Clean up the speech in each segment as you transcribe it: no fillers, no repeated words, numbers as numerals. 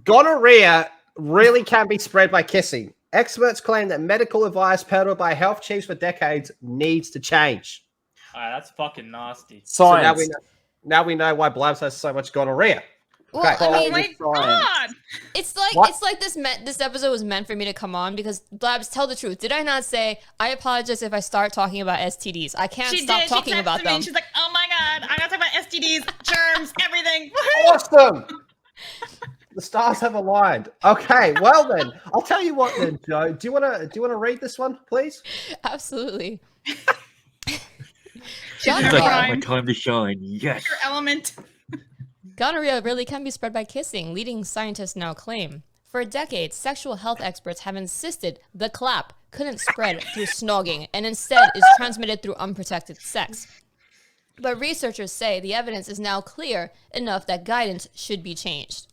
Gonorrhea really can be spread by kissing. Experts claim that medical advice peddled by health chiefs for decades needs to change. That's fucking nasty. Science. So now we know why Blabs has so much gonorrhea. Well, Okay. I Oh mean, my God. it's like this episode was meant for me to come on because Blabs, tell the truth. Did I not say I apologize if I start talking about STDs? I can't stop talking about them. She's like, oh my God, I'm gonna talk about STDs, germs, everything. Awesome. The stars have aligned. Okay, well then, I'll tell you what then, Joe. Do you wanna read this one, please? Absolutely. Gonorrhea. My time to shine. Yes. Your element. Gonorrhea really can be spread by kissing, leading scientists now claim. For decades, sexual health experts have insisted the clap couldn't spread through snogging and instead is transmitted through unprotected sex. But researchers say the evidence is now clear enough that guidance should be changed.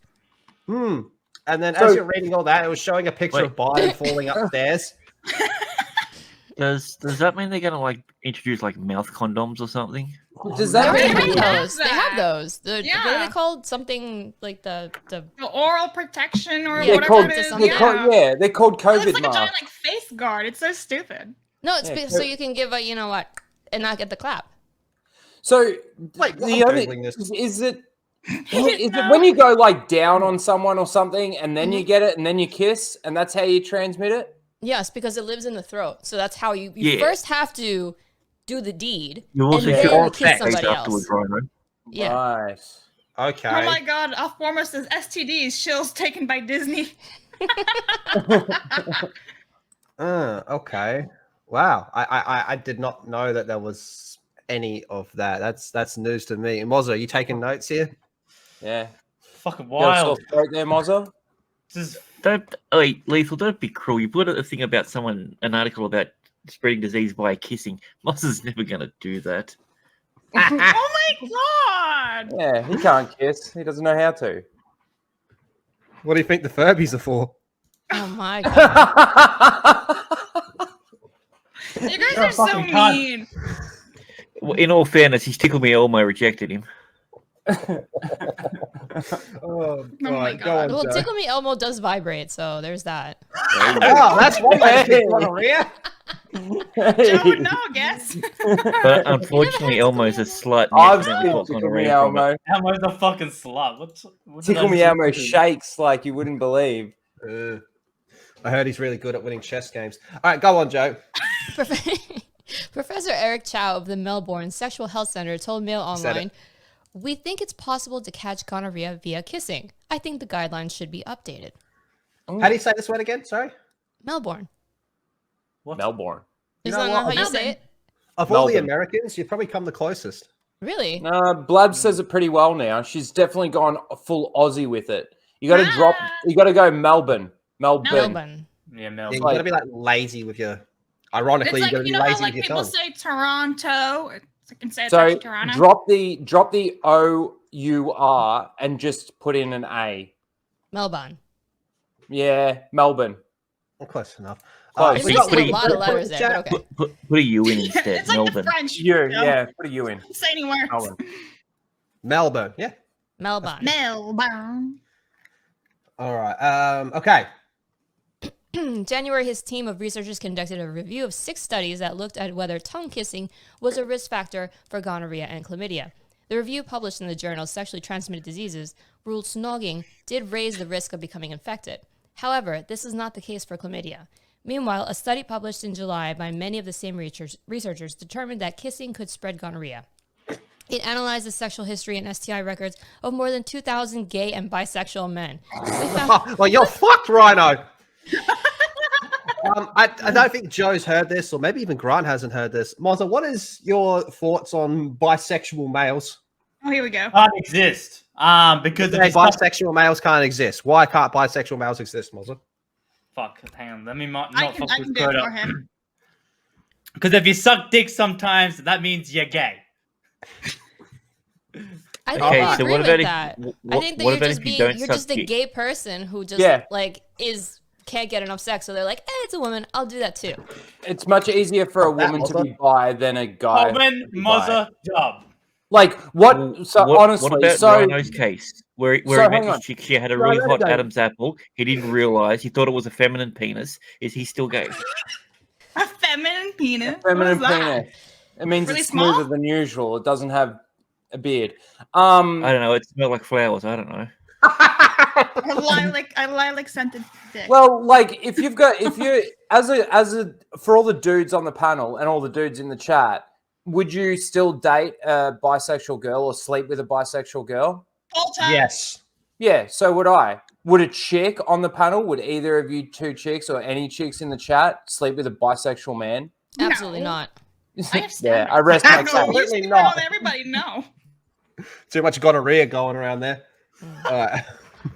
And then as you're reading all that, it was showing a picture of Biden falling upstairs. Does that mean they're gonna like introduce like mouth condoms or something? Does They that already mean have those. They have those. What Yeah. are they called? Something like the The oral protection or Yeah, whatever called- it is. they're Yeah. they're called It looks COVID like a giant masks. like face guard. It's so stupid. No, it's Yeah, so you can give a you know what and not get the clap. So Wait, the I'm only Googling this. is it when you go like down on someone or something and then you get it and then you kiss and that's how you transmit it? Yes, because it lives in the throat. So that's how you Yeah. first have to do the deed You also and should then all kiss face somebody afterwards, else. Rhino. Yeah. Right. Okay. Oh my God, off former says STDs, shills taken by Disney. Okay. Wow. I did not know that there was any of that. That's news to me. Mozzo, are you taking notes here? Yeah. Fucking You got a sore wild. throat there, Mozzo? This is Wait, Lethal, don't be cruel. You put a thing about an article about spreading disease by kissing. Moss is never gonna do that. Oh my God. Yeah, he can't kiss. He doesn't know how to. What do you think the Furbies are for? Oh my god. You guys You're a are so fucking cunt. mean. Well, in all fairness, he's Tickle Me Elmo rejected him. Oh, my Go God. on, Well, Joe. Tickle Me Elmo does vibrate, so there's that. Oh, that's one way to get gonorrhea. Joe would know, I guess. But unfortunately, Elmo's a slut. and I've accidentally seen got Tickle gonorrhea Me from it. Elmo. Elmo's a fucking slut. What did Tickle I Me do Elmo to him? shakes like you wouldn't believe. I heard he's really good at winning chess games. All right, go on, Joe. Professor Eric Chow of the Melbourne Sexual Health Center told Mail Said it. Online, "We think it's possible to catch gonorrhea via kissing. I think the guidelines should be updated." How do you say this word again? Sorry. Melbourne. What? Melbourne. Is know that what? not how you Melbourne. say it? Of all the Melbourne. Americans, you've probably come the closest. Really? No, Blab says it pretty well now. She's definitely gone full Aussie with it. You got to drop. You got to go Melbourne. Melbourne. Melbourne. Yeah, Mel. Yeah, you like- got to be like lazy with your. It's Ironically, like, you got to you be know how lazy like with your people tongue. say Toronto? I can say it's So actually Toronto. drop the O-U-R and just put in an A. Melbourne. Yeah, Melbourne. Close enough. Close. You're we missing got- a lot of letters there, Jack, but okay. Put a U in instead. It's like the Melbourne. French. You, know? yeah, put a U in. Don't say any words. Melbourne. Melbourne. Yeah. Melbourne. Melbourne. All right. Okay. In January, his team of researchers conducted a review of 6 studies that looked at whether tongue kissing was a risk factor for gonorrhea and chlamydia. The review, published in the journal Sexually Transmitted Diseases, ruled snogging did raise the risk of becoming infected. However, this is not the case for chlamydia. Meanwhile, a study published in July by many of the same researchers determined that kissing could spread gonorrhea. It analyzed the sexual history and STI records of more than 2,000 gay and bisexual men. It found- Well, you're fucked, Rhino. I don't think Joe's heard this, or maybe even Grant hasn't heard this. Moza, what is your thoughts on bisexual males? Oh, here we go. Can't exist. Because Hey, of this bisexual males can't exist. Why can't bisexual males exist, Moza? Fuck, hang on. Let me not I can fuck do this it quote for up. him. Because if you suck dick sometimes, that means you're gay. I think Okay, I so agree what with about if- that. wh- I think that what you're about just if you being, don't you're suck just a dick? gay person who just Yeah. like can't get enough sex, so they're like, it's a woman, I'll do that too. It's much easier for a That woman to Mozza. be bi than a guy. Common to be bi. mother job. Like what? Well, So honestly, what about so Rhino's case, where so he met hang on. this chick, she had a No, really let it hot go. Adam's apple. He didn't realize. He thought it was a feminine penis. Is he still gay? A feminine penis. Feminine What is that? penis. It means Really it's smoother small? than usual. It doesn't have a beard. I don't know. It smelled like flowers. I don't know. A lilac scented dick. Well, like if you for all the dudes on the panel and all the dudes in the chat, would you still date a bisexual girl or sleep with a bisexual girl? Full time. Yes. Yeah, so would I. Would a chick on the panel, would either of you two chicks or any chicks in the chat sleep with a bisexual man? Absolutely No. not. I have Yeah, standards. I rest my No, case. you Absolutely spit not. on everybody. No. Too much gonorrhea going around there. All right.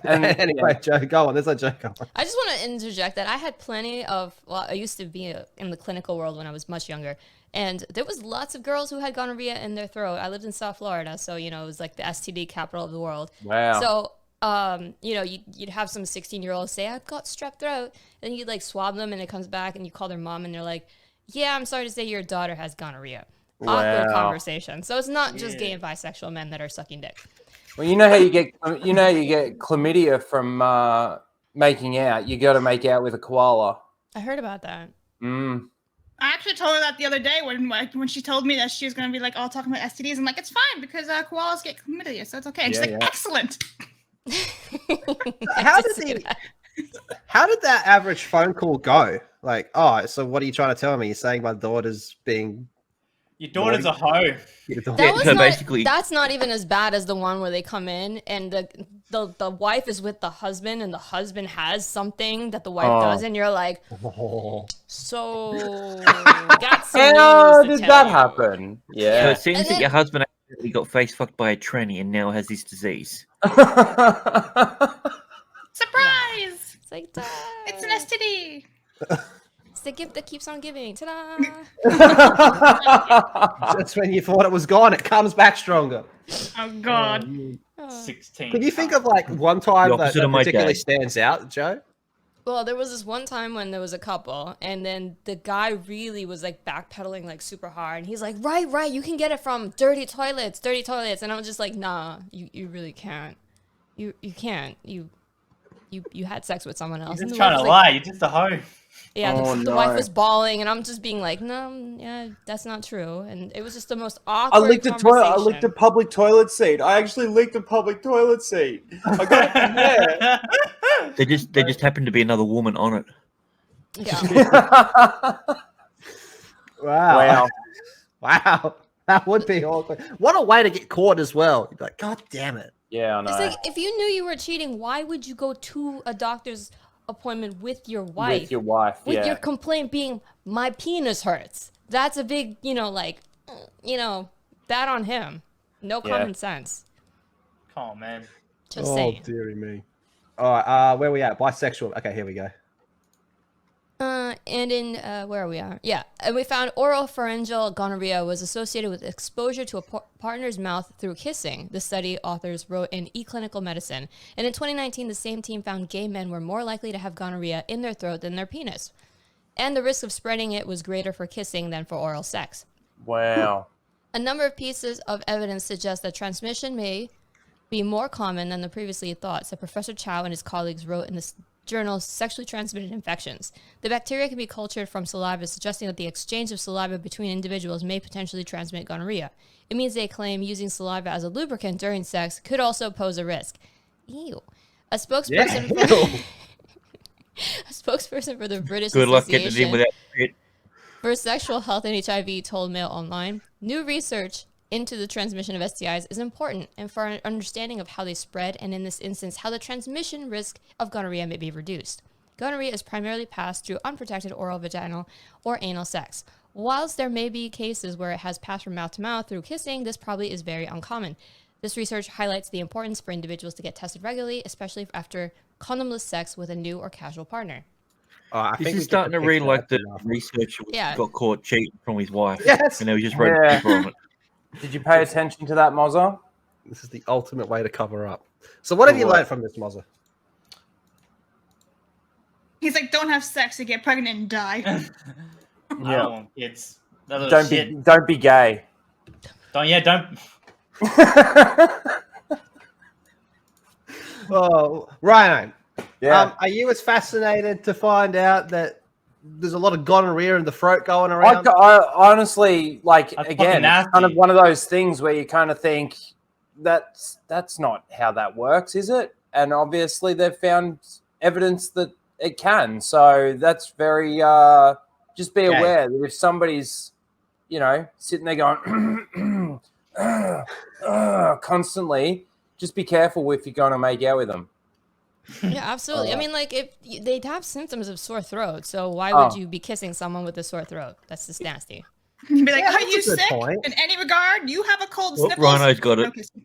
And Anyway, Joe, go on. There's a joke on. I just want to interject that I had plenty of. Well, I used to be in the clinical world when I was much younger, and there was lots of girls who had gonorrhea in their throat. I lived in South Florida, so it was like the STD capital of the world. Wow. So, you'd have some 16-year-olds say, "I've got strep throat," and you'd like swab them, and it comes back, and you call their mom, and they're like, "Yeah, I'm sorry to say your daughter has gonorrhea." Awkward Wow. conversation. So it's not just gay and bisexual men that are sucking dick. Well, you know how you get chlamydia from making out. You got to make out with a koala. I heard about that. Mm. I actually told her that the other day when she told me that she was gonna be like all talking about STDs. I'm like, it's fine because koalas get chlamydia, so it's okay. And she's Yeah, like, yeah. excellent. How did that average phone call go? Like, oh, so what are you trying to tell me? You're saying my daughter's being Your daughter's a hoe. That was so not, basically- that's not even as bad as the one where they come in and the wife is with the husband and the husband has something that the wife does and you're like, so got some How news to did tell that you." happen? So Yeah. it seems And that then- your husband accidentally got face fucked by a tranny and now has this disease. Surprise! It's like, "Duh. It's an STD. It's the gift that keeps on giving. Ta-da! Just when you thought it was gone, it comes back stronger. Oh God. 16. Can you think of like one time The that, opposite of my particularly dad. stands out, Joe? Well, there was this one time when there was a couple, and then the guy really was like backpedaling like super hard, and he's like, "Right, you can get it from dirty toilets," and I was just like, "Nah, you really can't. You can't. You had sex with someone else." You're And just the wife trying to was like- lie. You're just a hoe. Yeah, Oh, the wife no. was bawling, and I'm just being like, "No, yeah, that's not true," and it was just the most I awkward licked a toilet. I conversation. licked a public toilet seat. I actually licked a public toilet seat. I got it from there. There just happened to be another woman on it. Yeah. Wow. Wow. That would be awkward. What a way to get caught as well. You'd be like, God damn it. Yeah, I know. It's like, if you knew you were cheating, why would you go to a doctor's appointment with your wife? With your wife, With yeah. your complaint being, my penis hurts. That's a big, bad on him. No Yeah. common sense. Come on, man. Just saying. dearie me. All right, where we at? Bisexual. Okay, here we go. And in, where are we at? Yeah, and we found oral pharyngeal gonorrhea was associated with exposure to a partner's mouth through kissing, the study authors wrote in eClinical Medicine. And in 2019, the same team found gay men were more likely to have gonorrhea in their throat than their penis. And the risk of spreading it was greater for kissing than for oral sex. Wow. A number of pieces of evidence suggest that transmission may be more common than the previously thought, said Professor Chow and his colleagues wrote in this journal Sexually Transmitted Infections. The bacteria can be cultured from saliva, suggesting that the exchange of saliva between individuals may potentially transmit gonorrhea. It means they claim using saliva as a lubricant during sex could also pose a risk. Ew. A spokesperson a spokesperson for the British Good luck getting it Association in without shit. for Sexual Health and HIV told Mail Online, new research into the transmission of STIs is important and for an understanding of how they spread and in this instance how the transmission risk of gonorrhea may be reduced. Gonorrhea is primarily passed through unprotected oral, vaginal, or anal sex. Whilst there may be cases where it has passed from mouth to mouth through kissing, this probably is very uncommon. This research highlights the importance for individuals to get tested regularly, especially after condomless sex with a new or casual partner. I This think we is get starting the to read picture. like the That's enough. researcher Yeah. got caught cheating from his wife. Yes. And he just wrote Yeah. a paper on it. Did you pay attention to that, Mozza? This is the ultimate way to cover up. So, what have you What? learned from this, Mozza? He's like, don't have sex, you get pregnant and die. I don't want kids. That little Don't shit. be gay. Don't. Oh, Rhino, Yeah. are you as fascinated to find out that there's a lot of gonorrhea in the throat going I, around? I honestly, like, That's again, fucking it's kind of nasty. one of those things where you kind of think that's not how that works, is it? And obviously they've found evidence that it can. So that's very just be Okay. aware that if somebody's, you know, sitting there going constantly, just be careful if you're going to make out with them. Yeah, absolutely. I mean, like, if they'd have symptoms of sore throat, so why Oh. would you be kissing someone with a sore throat? That's just nasty. You'd be like, Yeah, are that's a you good sick point. in any regard? You have a cold Oh, sniffles? Rhino's got it. No kissing.